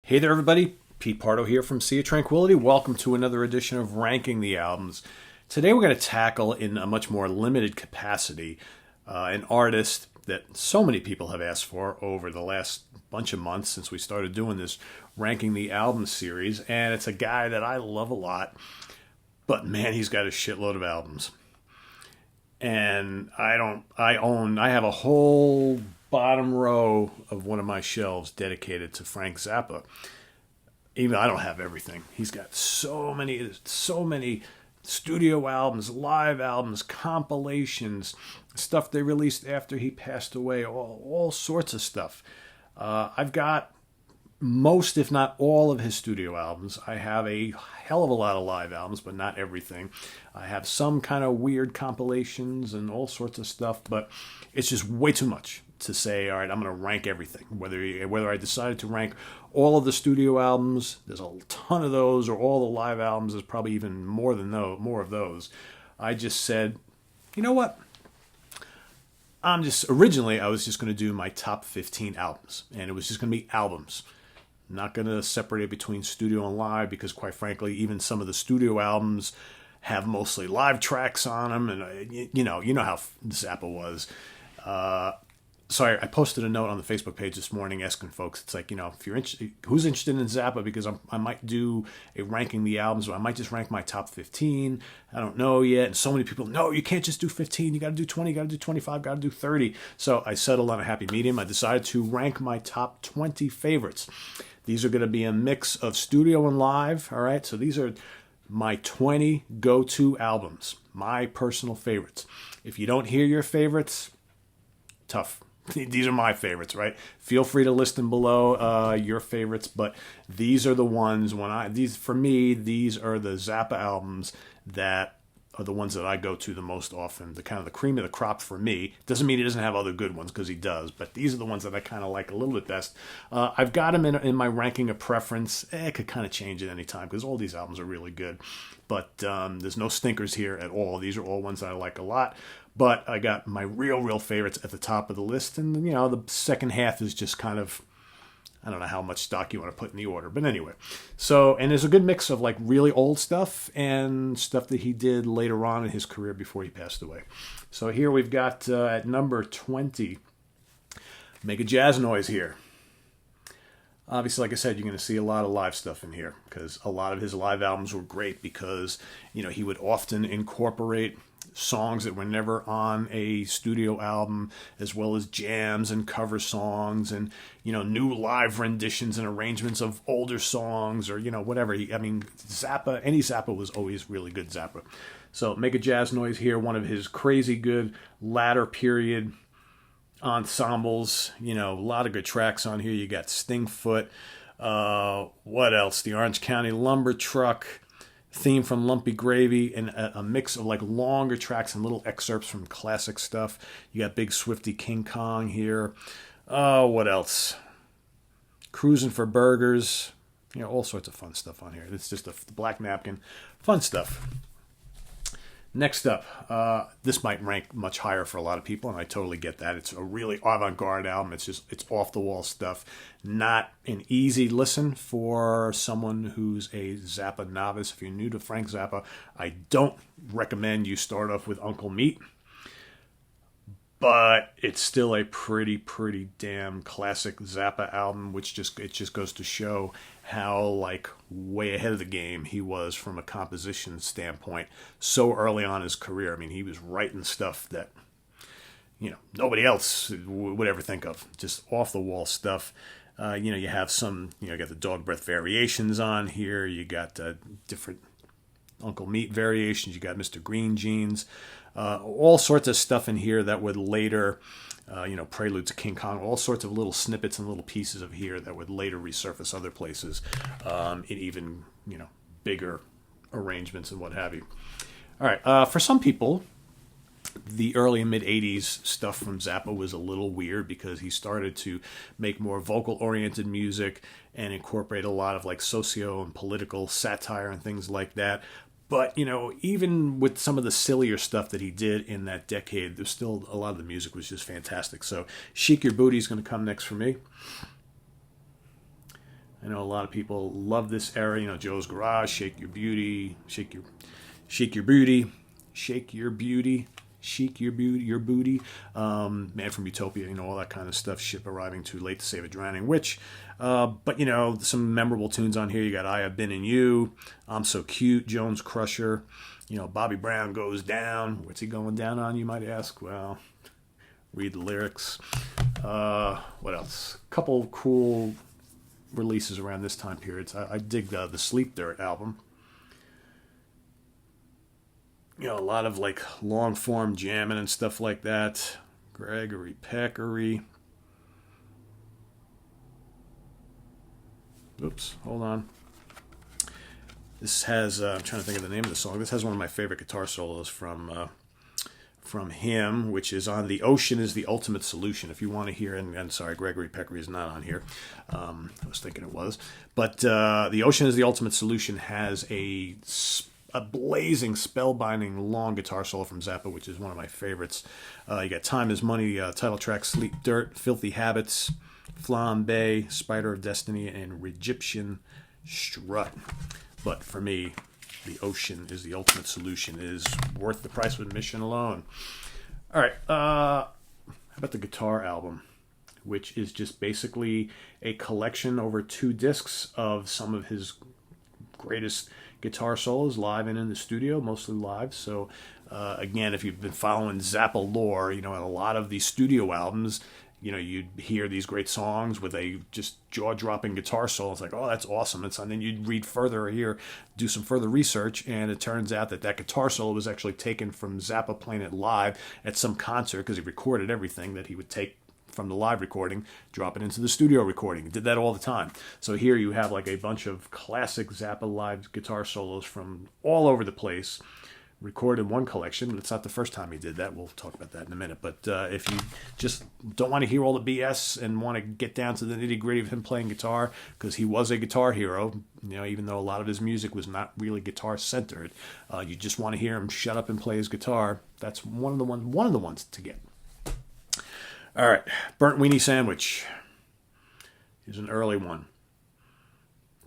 Hey there, everybody. Pete Pardo here from Sea of Tranquility. Welcome to another edition of Ranking the Albums. Today we're going to tackle, in a much more limited capacity, an artist that so many people have asked for over the last bunch of months since we started doing this Ranking the Albums series. And it's a guy that I love a lot, but man, he's got a shitload of albums. And I have a whole bottom row of one of my shelves dedicated to Frank Zappa. Even I don't have everything. He's got so many studio albums, live albums, compilations, stuff they released after he passed away, all sorts of stuff. I've got most, if not all, of his studio albums. I have a hell of a lot of live albums, but not everything. I have some kind of weird compilations and all sorts of stuff, but it's just way too much to say, all right, I'm going to rank everything. Whether I decided to rank all of the studio albums, there's a ton of those, or all the live albums, there's probably even more of those. I just said, you know what? Originally, I was just going to do my top 15 albums, and it was just going to be albums. I'm not going to separate it between studio and live because, quite frankly, even some of the studio albums have mostly live tracks on them, and you know how Zappa was. So I posted a note on the Facebook page this morning asking folks, it's like, if you're who's interested in Zappa, because I might do a ranking the albums, or I might just rank my top 15. I don't know yet. And so many people, no, you can't just do 15. You got to do 20, you got to do 25, got to do 30. So I settled on a happy medium. I decided to rank my top 20 favorites. These are going to be a mix of studio and live. All right. So these are my 20 go-to albums, my personal favorites. If you don't hear your favorites, tough. These are my favorites, right? Feel free to list them below, your favorites, but these are the ones for me, these are the Zappa albums that are the ones that I go to the most often, the kind of the cream of the crop for me. Doesn't mean he doesn't have other good ones, because he does, but these are the ones that I kind of like a little bit best. I've got them in my ranking of preference. It could kind of change at any time, because all these albums are really good, but there's no stinkers here at all. These are all ones that I like a lot. But I got my real favorites at the top of the list. And, the second half is just kind of, I don't know how much stock you want to put in the order. But anyway, and there's a good mix of like really old stuff and stuff that he did later on in his career before he passed away. So here we've got at number 20, Make a Jazz Noise here. Obviously, like I said, you're going to see a lot of live stuff in here, because a lot of his live albums were great because, he would often incorporate songs that were never on a studio album, as well as jams and cover songs and, new live renditions and arrangements of older songs, or, whatever. Zappa, any Zappa was always really good Zappa. So Make a Jazz Noise here, one of his crazy good latter period ensembles. A lot of good tracks on here. You got Stingfoot, what else? The Orange County Lumber Truck, theme from Lumpy Gravy, and a mix of like longer tracks and little excerpts from classic stuff. You got Big Swifty King Kong here. What else? Cruising for Burgers. All sorts of fun stuff on here. It's just the Black Napkin. Fun stuff. Next up, this might rank much higher for a lot of people, and I totally get that. It's a really avant-garde album. It's off-the-wall stuff. Not an easy listen for someone who's a Zappa novice. If you're new to Frank Zappa, I don't recommend you start off with Uncle Meat, but it's still a pretty damn classic Zappa album, which it just goes to show how like way ahead of the game he was from a composition standpoint so early on in his career. He was writing stuff that nobody else would ever think of. Just off the wall stuff. You have some, you got the Dog Breath variations on here. You got different Uncle Meat variations. You got Mr. Green Jeans. All sorts of stuff in here that would later, Prelude to King Kong, all sorts of little snippets and little pieces of here that would later resurface other places in even, bigger arrangements and what have you. All right, for some people, the early and mid-'80s stuff from Zappa was a little weird because he started to make more vocal-oriented music and incorporate a lot of like socio and political satire and things like that. But, even with some of the sillier stuff that he did in that decade, there's still a lot of the music was just fantastic. So Shake Your Booty is going to come next for me. I know a lot of people love this era. You know, Joe's Garage, Shake Your Beauty, Shake Your Booty, Shake Your Beauty, Chic Your Booty, Man from Utopia, you know, all that kind of stuff. Ship Arriving Too Late to Save a Drowning Witch. But, you know, some memorable tunes on here. You got I Have Been in You, I'm So Cute, Jones Crusher. You know, Bobby Brown Goes Down. What's he going down on, you might ask? Well, read the lyrics. What else? A couple cool releases around this time period. I dig the Sleep Dirt album. You know, a lot of like long form jamming and stuff like that. Gregory Peccary. Oops, hold on. This has, I'm trying to think of the name of the song. This has one of my favorite guitar solos from him, which is on The Ocean is the Ultimate Solution. If you want to hear, and sorry, Gregory Peccary is not on here. I was thinking it was. But The Ocean is the Ultimate Solution has a blazing, spellbinding, long guitar solo from Zappa, which is one of my favorites. You got Time is Money, title track, Sleep Dirt, Filthy Habits, Flambe, Spider of Destiny, and Egyptian Strut. But for me, The Ocean is the Ultimate Solution is worth the price of admission alone. All right, how about the guitar album, which is just basically a collection over 2 discs of some of his greatest guitar solos live and in the studio, mostly live. So again, if you've been following Zappa lore, you know, in a lot of these studio albums, you know, you'd hear these great songs with a just jaw-dropping guitar solo. It's like, oh, that's awesome. And then you'd read further here, do some further research, and it turns out that guitar solo was actually taken from Zappa playing it live at some concert, because he recorded everything that he would take from the live recording, drop it into the studio recording. He did that all the time. So here you have like a bunch of classic Zappa live guitar solos from all over the place, recorded in one collection. But it's not the first time he did that. We'll talk about that in a minute. But if you just don't want to hear all the BS and want to get down to the nitty-gritty of him playing guitar, because he was a guitar hero, you know, even though a lot of his music was not really guitar-centered, you just want to hear him shut up and play his guitar, that's one of the ones to get. All right, Burnt Weenie Sandwich is an early one.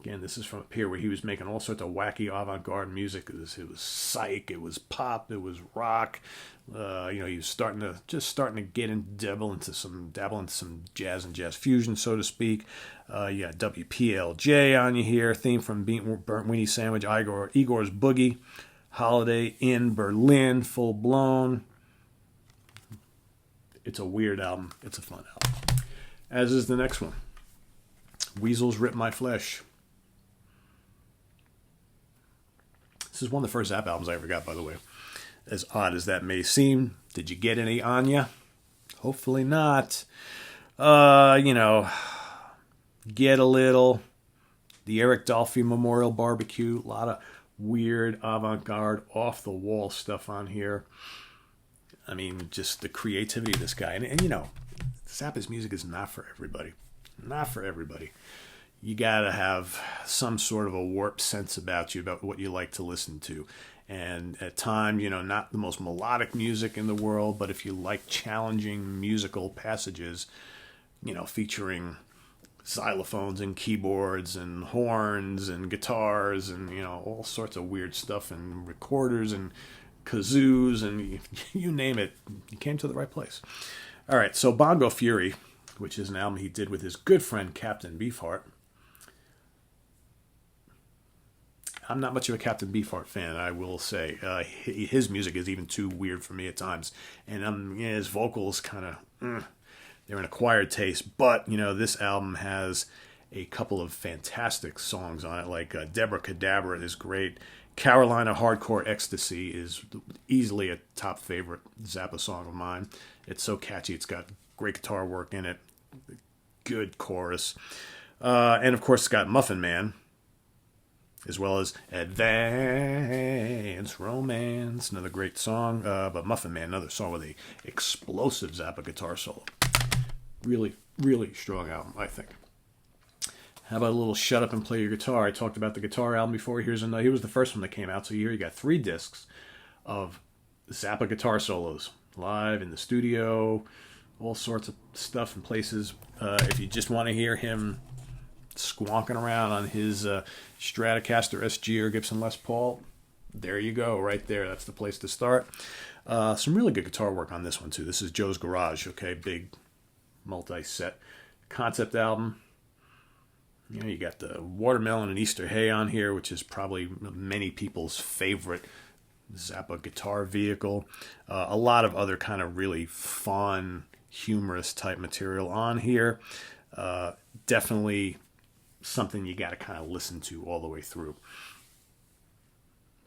Again, this is from a period where he was making all sorts of wacky avant-garde music. It was psych, it was pop, it was rock. You know, he was starting to get and dabble into some jazz and jazz fusion, so to speak. You got WPLJ on you here. Theme from Burnt Weenie Sandwich, Igor's Boogie, Holiday in Berlin, Full Blown. It's a weird album. It's a fun album. As is the next one. Weasels Rip My Flesh. This is one of the first Zappa albums I ever got, by the way. As odd as that may seem. Did you get any Anya? Hopefully not. You know, Get a Little. The Eric Dolphy Memorial Barbecue. A lot of weird avant-garde, off-the-wall stuff on here. I mean, just the creativity of this guy. And you know, Zappa's music is not for everybody. Not for everybody. You got to have some sort of a warped sense about you, about what you like to listen to. And at times, you know, not the most melodic music in the world, but if you like challenging musical passages, you know, featuring xylophones and keyboards and horns and guitars and, you know, all sorts of weird stuff and recorders and kazoos and you name it, you came to the right place. All right, so Bongo Fury, which is an album he did with his good friend Captain Beefheart. I'm not much of a Captain Beefheart fan, I will say. His music is even too weird for me at times, and his vocals kind of they're an acquired taste. But you know, this album has a couple of fantastic songs on it, like Deborah Cadabra is great. Carolina Hardcore Ecstasy is easily a top favorite Zappa song of mine. It's so catchy. It's got great guitar work in it, good chorus. And of course, it's got Muffin Man, as well as Advance Romance, another great song. But Muffin Man, another song with a explosive Zappa guitar solo. Really, really strong album, I think. How about a little Shut Up and Play Your Guitar? I talked about the guitar album before. He was the first one that came out. So here you got 3 discs of Zappa guitar solos, live in the studio, all sorts of stuff and places. If you just want to hear him squonking around on his Stratocaster SG or Gibson Les Paul, there you go, right there. That's the place to start. Some really good guitar work on this one, too. This is Joe's Garage, okay? Big multi-set concept album. You know, you got the Watermelon and Easter Hay on here, which is probably many people's favorite Zappa guitar vehicle. A lot of other kind of really fun, humorous type material on here. Definitely something you got to kind of listen to all the way through.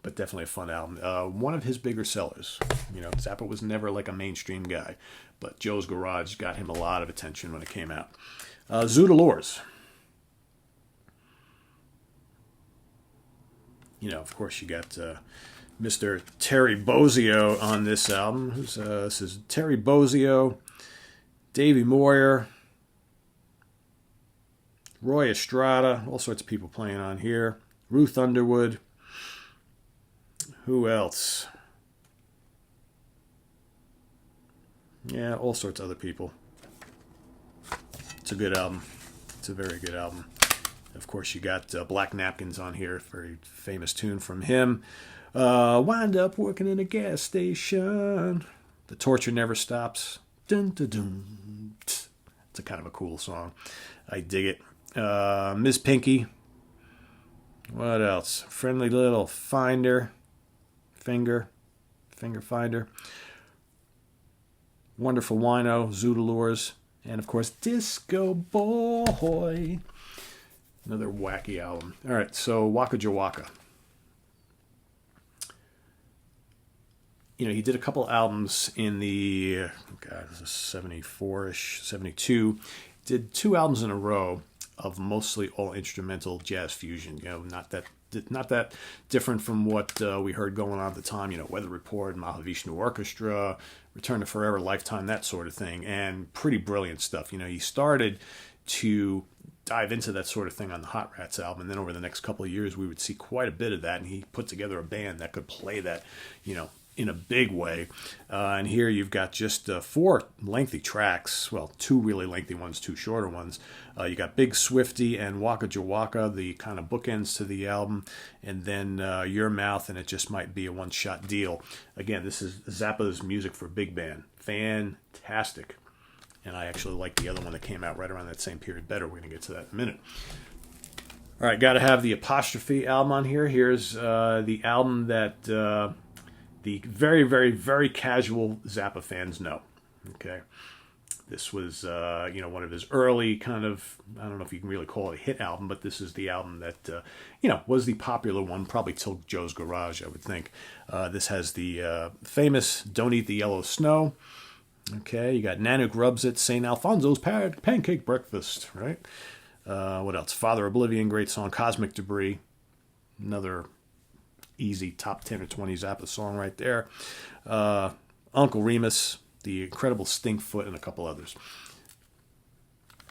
But definitely a fun album. One of his bigger sellers. You know, Zappa was never like a mainstream guy, but Joe's Garage got him a lot of attention when it came out. Zoodalores. You know, of course, you got Mr. Terry Bozzio on this album. This is Terry Bozzio, Davey Moyer, Roy Estrada, all sorts of people playing on here. Ruth Underwood. Who else? Yeah, all sorts of other people. It's a good album. It's a very good album. Of course, you got Black Napkins on here, very famous tune from him. Wind up working in a gas station. The Torture Never Stops. Dun, dun, dun. It's a kind of a cool song. I dig it. Miss Pinky. What else? Friendly Little Finder. Finger Finder. Wonderful Wino. Zoodalores. And, of course, Disco Boy. Another wacky album. All right, so Waka Jawaka. You know, he did a couple albums in the, this is 74-ish, 72. Did 2 albums in a row of mostly all instrumental jazz fusion. You know, not that different from what we heard going on at the time. You know, Weather Report, Mahavishnu Orchestra, Return to Forever, Lifetime, that sort of thing. And pretty brilliant stuff. You know, he started to dive into that sort of thing on the Hot Rats album, and then over the next couple of years we would see quite a bit of that, and he put together a band that could play that, you know, in a big way. And here you've got just 4 lengthy tracks, well, 2 really lengthy ones, 2 shorter ones. You got Big Swifty and Waka Jawaka, the kind of bookends to the album, and then Your Mouth, and It Just Might Be a One-Shot Deal. Again, this is Zappa's music for big band. Fantastic. And I actually like the other one that came out right around that same period better. We're going to get to that in a minute. All right, got to have the Apostrophe album on here. Here's the album that the very, very, very casual Zappa fans know. Okay, this was you know, one of his early kind of, I don't know if you can really call it a hit album, but this is the album that you know, was the popular one probably till Joe's Garage, I would think. This has the famous "Don't Eat the Yellow Snow." Okay, you got Nanook Rubs It, St. Alfonso's Pancake Breakfast, right? What else? Father Oblivion, great song. Cosmic Debris, another easy top 10 or 20 Zappa song right there. Uncle Remus, The Incredible Stinkfoot, and a couple others.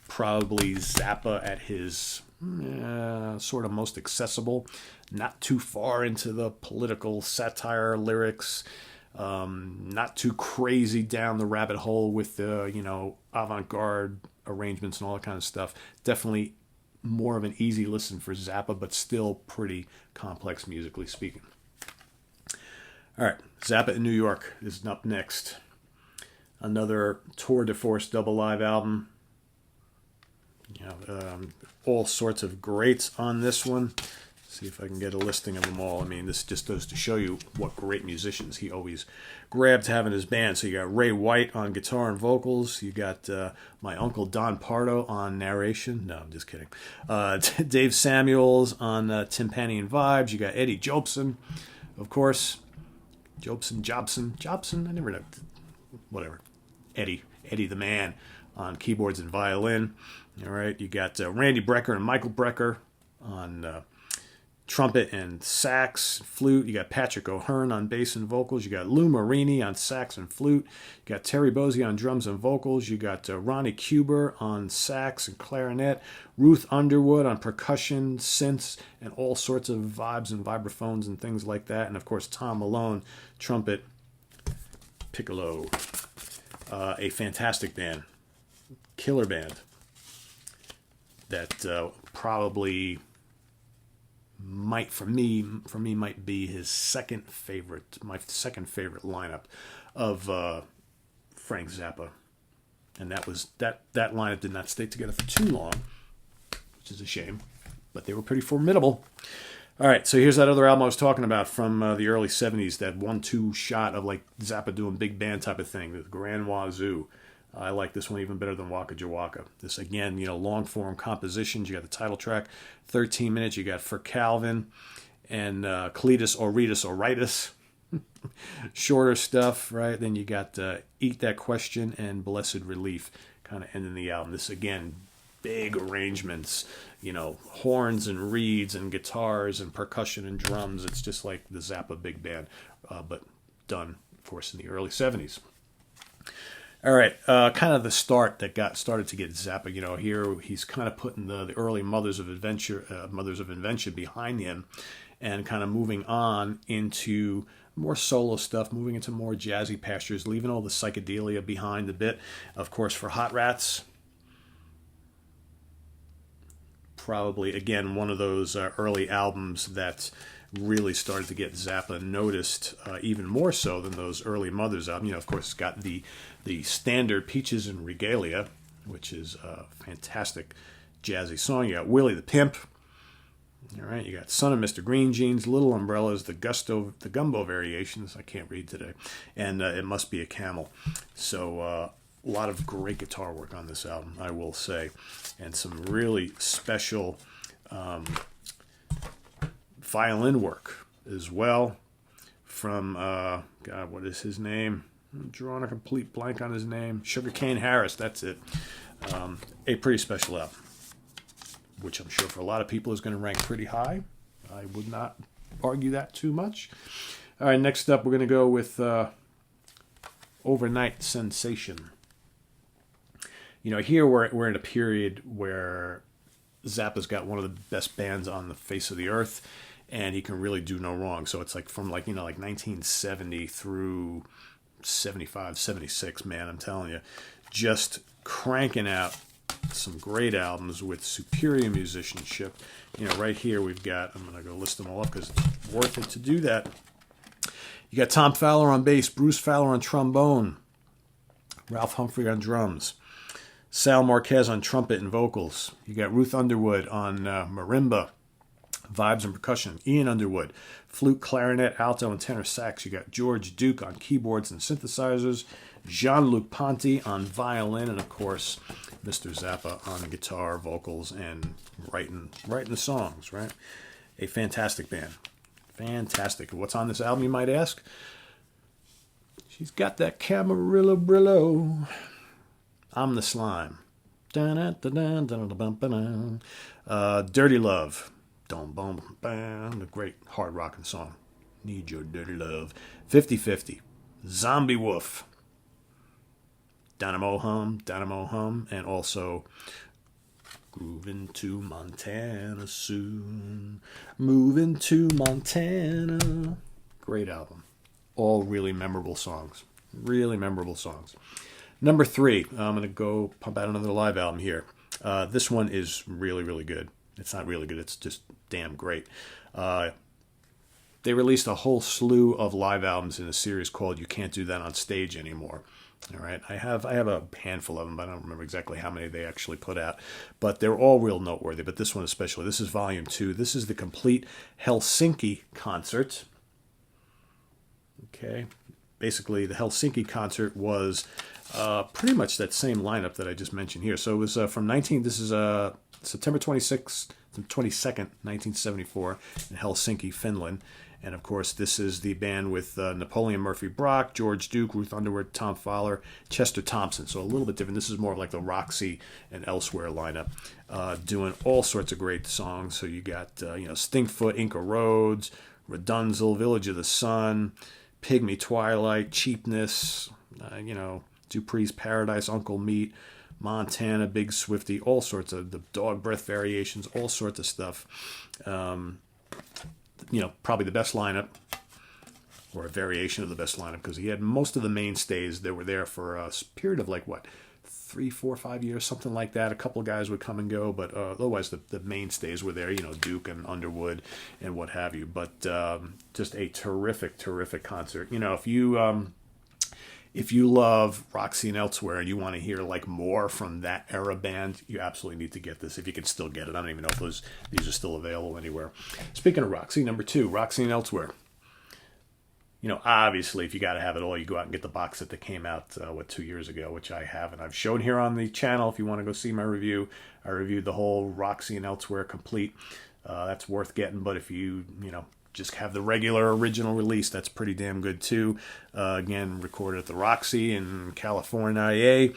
Probably Zappa at his sort of most accessible, not too far into the political satire lyrics. Not too crazy down the rabbit hole with the, you know, avant-garde arrangements and all that kind of stuff. Definitely more of an easy listen for Zappa, but still pretty complex musically speaking. All right, Zappa in New York is up next. Another tour de force double live album. You know, all sorts of greats on this one. See if I can get a listing of them all. I mean, this just goes to show you what great musicians he always grabbed to have in his band. So you got Ray White on guitar and vocals. You got my uncle Don Pardo on narration. No, I'm just kidding. Dave Samuels on timpani and vibes. You got Eddie Jobson, of course. Jobson. I never know. Whatever. Eddie the man on keyboards and violin. All right. You got Randy Brecker and Michael Brecker on trumpet and sax, flute. You got Patrick O'Hearn on bass and vocals. You got Lou Marini on sax and flute. You got Terry Bozzio on drums and vocals. You got Ronnie Cuber on sax and clarinet. Ruth Underwood on percussion, synths, and all sorts of vibes and vibraphones and things like that. And, of course, Tom Malone, trumpet, piccolo. A fantastic band. Killer band. That probably might for me might be his my second favorite lineup of Frank Zappa, and that lineup did not stay together for too long, which is a shame, but they were pretty formidable. All right, so here's that other album I was talking about from the early 70s, that 1-2 shot of like Zappa doing big band type of thing, the Grand Wazoo. I like this one even better than Waka Jawaka. This, again, long form compositions. You got the title track, 13 minutes. You got For Calvin and Cletus Auritus Auritus. Shorter stuff, right? Then you got Eat That Question and Blessed Relief kind of ending the album. This, again, big arrangements, horns and reeds and guitars and percussion and drums. It's just like the Zappa big band, but done, of course, in the early 70s. All right, kind of the start that started to get Zappa. Here he's kind of putting the early Mothers of Invention behind him, and kind of moving on into more solo stuff, moving into more jazzy pastures, leaving all the psychedelia behind a bit. Of course, for Hot Rats, probably, again, one of those early albums that really started to get Zappa noticed, even more so than those early Mothers albums. Of course, it's got the standard Peaches and Regalia, which is a fantastic jazzy song. You got Willie the Pimp. All right, you got Son of Mr. Green Jeans, Little Umbrellas, the Gumbo Variations. I can't read today. And It Must Be a Camel. So a lot of great guitar work on this album, I will say. And some really special violin work as well from, God, what is his name? I'm drawing a complete blank on his name. Sugarcane Harris, that's it. A pretty special album, which I'm sure for a lot of people is going to rank pretty high. I would not argue that too much. All right, next up we're going to go with Overnight Sensation. Here we're in a period where Zappa's got one of the best bands on the face of the earth, and he can really do no wrong. So it's like from 1970 through 75, 76, man, I'm telling you, just cranking out some great albums with superior musicianship. Right here we've got, I'm going to go list them all up because it's worth it to do that. You got Tom Fowler on bass, Bruce Fowler on trombone, Ralph Humphrey on drums, Sal Marquez on trumpet and vocals. You got Ruth Underwood on marimba, vibes and percussion. Ian Underwood, flute, clarinet, alto, and tenor sax. You got George Duke on keyboards and synthesizers, Jean-Luc Ponty on violin, and of course, Mr. Zappa on guitar, vocals, and writing the songs, right? A fantastic band. Fantastic. What's on this album, you might ask? She's got that Camarillo Brillo. I'm the Slime. Dirty Love. The great hard rocking song. Need Your Dirty Love. 50-50. Zombie Wolf. Dynamo Hum, and also Groovin' to Montana soon. Moving to Montana. Great album. All really memorable songs. Really memorable songs. Number 3, I'm going to go pump out another live album here. This one is really, really good. It's not really good. It's just damn great. They released a whole slew of live albums in a series called You Can't Do That on Stage Anymore. All right, I have a handful of them, but I don't remember exactly how many they actually put out. But they're all real noteworthy, but this one especially. This is Volume 2. This is the complete Helsinki Concert. Okay, basically the Helsinki Concert was pretty much that same lineup that I just mentioned here. So it was this is September 26th to 22nd, 1974 in Helsinki, Finland. And, of course, this is the band with Napoleon Murphy Brock, George Duke, Ruth Underwood, Tom Fowler, Chester Thompson. So a little bit different. This is more of like the Roxy and Elsewhere lineup, doing all sorts of great songs. So you got, Stinkfoot, Inca Roads, Redunzel, Village of the Sun, Pygmy Twilight, Cheapness, Dupree's Paradise, Uncle Meat, Montana, Big Swifty, all sorts of the Dog Breath Variations, all sorts of stuff. Probably the best lineup, or a variation of the best lineup, because he had most of the mainstays that were there for a period of 3 3, 4, 5 years, something like that. A couple of guys would come and go, but otherwise the mainstays were there, Duke and Underwood and what have you. But just a terrific, terrific concert. If you love Roxy and Elsewhere and you want to hear like more from that era band, you absolutely need to get this if you can still get it. I don't even know if these are still available anywhere. Speaking of Roxy, number 2, Roxy and Elsewhere. Obviously, if you got to have it all, you go out and get the box set that came out, 2 years ago, which I have. And I've shown here on the channel. If you want to go see my review, I reviewed the whole Roxy and Elsewhere complete. That's worth getting. But if you just have the regular original release, that's pretty damn good too. Again, recorded at the Roxy in California.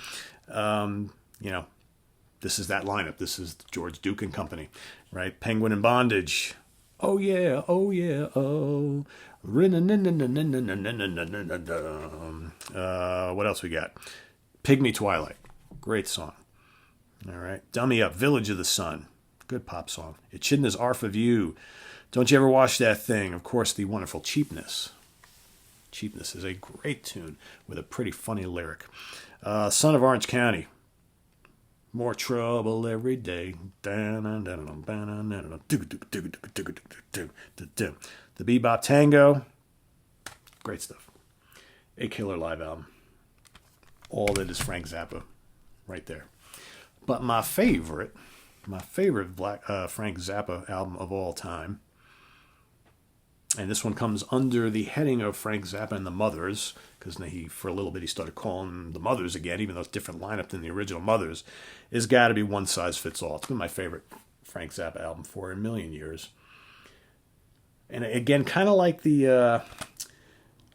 This is that lineup. This is George Duke and Company, right? Penguin and Bondage. Oh yeah, oh yeah, oh. What else we got? Pygmy Twilight. Great song. All right. Dummy Up. Village of the Sun. Good pop song. Echidna's Arf of You. Don't You Ever Watch That Thing. Of course, the wonderful Cheapness. Cheapness is a great tune with a pretty funny lyric. Son of Orange County. More trouble every day. The Bebop Tango. Great stuff. A killer live album. All that is Frank Zappa. Right there. But my favorite Frank Zappa album of all time, and this one comes under the heading of Frank Zappa and the Mothers, because for a little bit he started calling them the Mothers again, even though it's a different lineup than the original Mothers, is got to be One Size Fits All. It's been my favorite Frank Zappa album for a million years. And again, kind of like the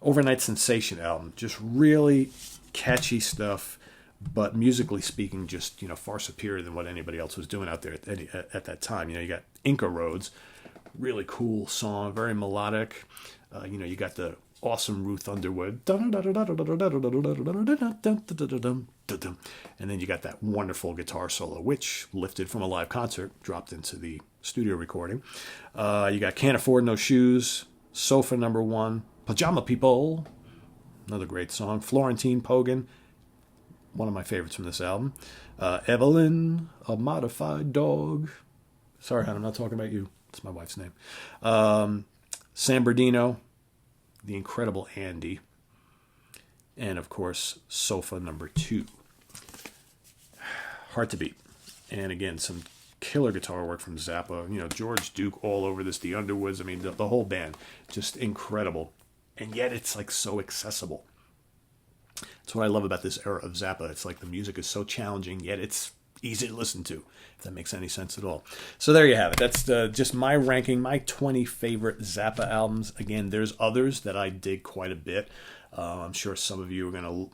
Overnight Sensation album, just really catchy stuff, but musically speaking, just far superior than what anybody else was doing out there at that time. You got Inca Roads, really cool song, very melodic. You got the awesome Ruth Underwood, and then you got that wonderful guitar solo, which lifted from a live concert, dropped into the studio recording. You got Can't Afford No Shoes, Sofa Number 1, Pajama People, another great song, Florentine Pogan, one of my favorites from this album. Evelyn, A Modified Dog. Sorry, hon, I'm not talking about you. It's my wife's name. San Bernardino, The Incredible Andy, and of course, Sofa Number 2. Hard to beat. And again, some killer guitar work from Zappa. George Duke all over this, the Underwoods. I mean, the whole band, just incredible. And yet it's like so accessible. That's what I love about this era of Zappa. It's like the music is so challenging, yet it's easy to listen to, if that makes any sense at all. So there you have it. That's just my ranking, my 20 favorite Zappa albums. Again, there's others that I dig quite a bit. I'm sure some of you are going to,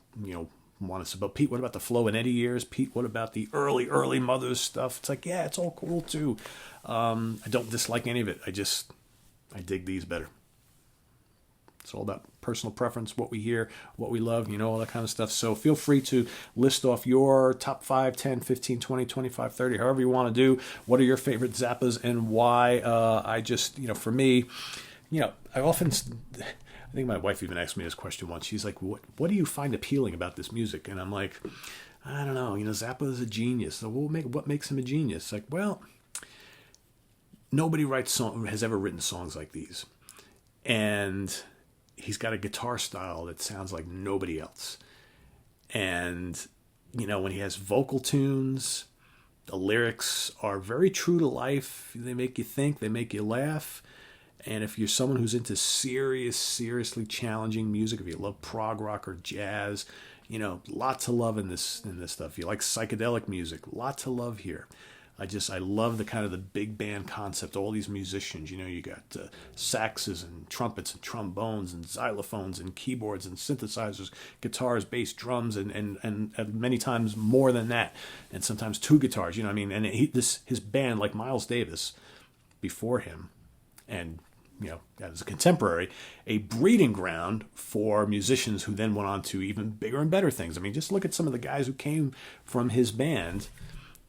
want us about, Pete, what about the Flo and Eddie years? Pete, what about the early Mothers stuff? It's like, yeah, it's all cool too. I don't dislike any of it. I dig these better. It's all about personal preference, what we hear, what we love, all that kind of stuff. So feel free to list off your top 5, 10, 15, 20, 25, 30, however you want to do. What are your favorite Zappas and why? I just, for me, I often, I think my wife even asked me this question once. She's like, what do you find appealing about this music? And I'm like, I don't know. Zappa is a genius. So what makes him a genius? Like, well, nobody has ever written songs like these. And he's got a guitar style that sounds like nobody else. And, when he has vocal tunes, the lyrics are very true to life. They make you think, they make you laugh. And if you're someone who's into seriously challenging music, if you love prog rock or jazz, lots of love in this stuff. If you like psychedelic music, lots of love here. I love the kind of the big band concept. All these musicians, you got saxes and trumpets and trombones and xylophones and keyboards and synthesizers, guitars, bass, drums, and many times more than that, and sometimes 2 guitars. And his band, like Miles Davis, before him, and as a contemporary, a breeding ground for musicians who then went on to even bigger and better things. I mean, just look at some of the guys who came from his band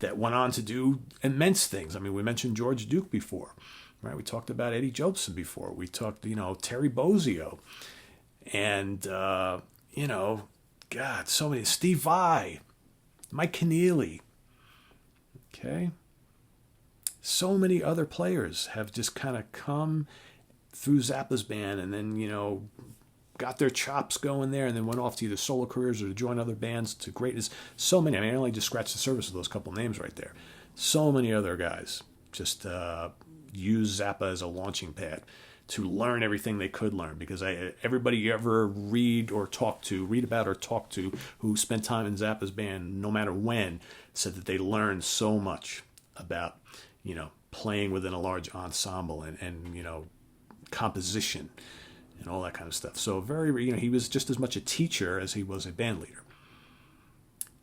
that went on to do immense things. I mean, we mentioned George Duke before, right? We talked about Eddie Jobson before. We talked, Terry Bozzio. And, God, so many. Steve Vai. Mike Keneally. Okay. So many other players have just kind of come through Zappa's band and then, got their chops going there and then went off to either solo careers or to join other bands to greatness. So many. I mean, I only just scratched the surface of those couple names right there. So many other guys just use Zappa as a launching pad to learn everything they could learn, because everybody you ever read about or talk to who spent time in Zappa's band, no matter when, said that they learned so much about, playing within a large ensemble and composition and all that kind of stuff. So he was just as much a teacher as he was a band leader.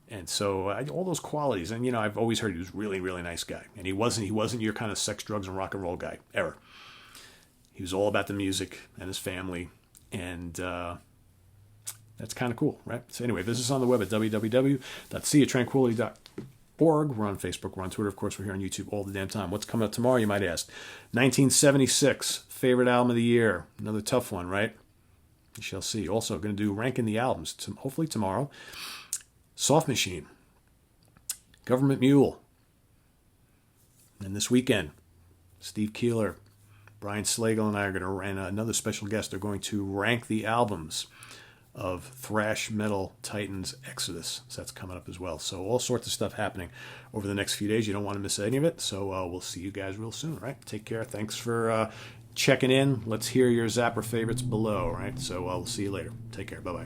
And so all those qualities, and I've always heard he was a really, really nice guy. And he wasn't your kind of sex, drugs, and rock and roll guy ever. He was all about the music and his family, and that's kind of cool, right? So anyway, visit us on the web at www.seaoftranquility.org. We're on Facebook, we're on Twitter, of course, we're here on YouTube all the damn time. What's coming up tomorrow, you might ask? 1976, favorite album of the year. Another tough one, right? We shall see. Also, going to do ranking the albums, hopefully tomorrow. Soft Machine, Government Mule, and this weekend, Steve Keeler, Brian Slagle, and I are going to, and another special guest, are going to rank the albums of thrash metal titans Exodus. So that's coming up as well. So all sorts of stuff happening over the next few days. You don't want to miss any of it. So we'll see you guys real soon, right? Take care. Thanks for checking in. Let's hear your Zappa favorites below, right? So we'll see you later. Take care. Bye-bye.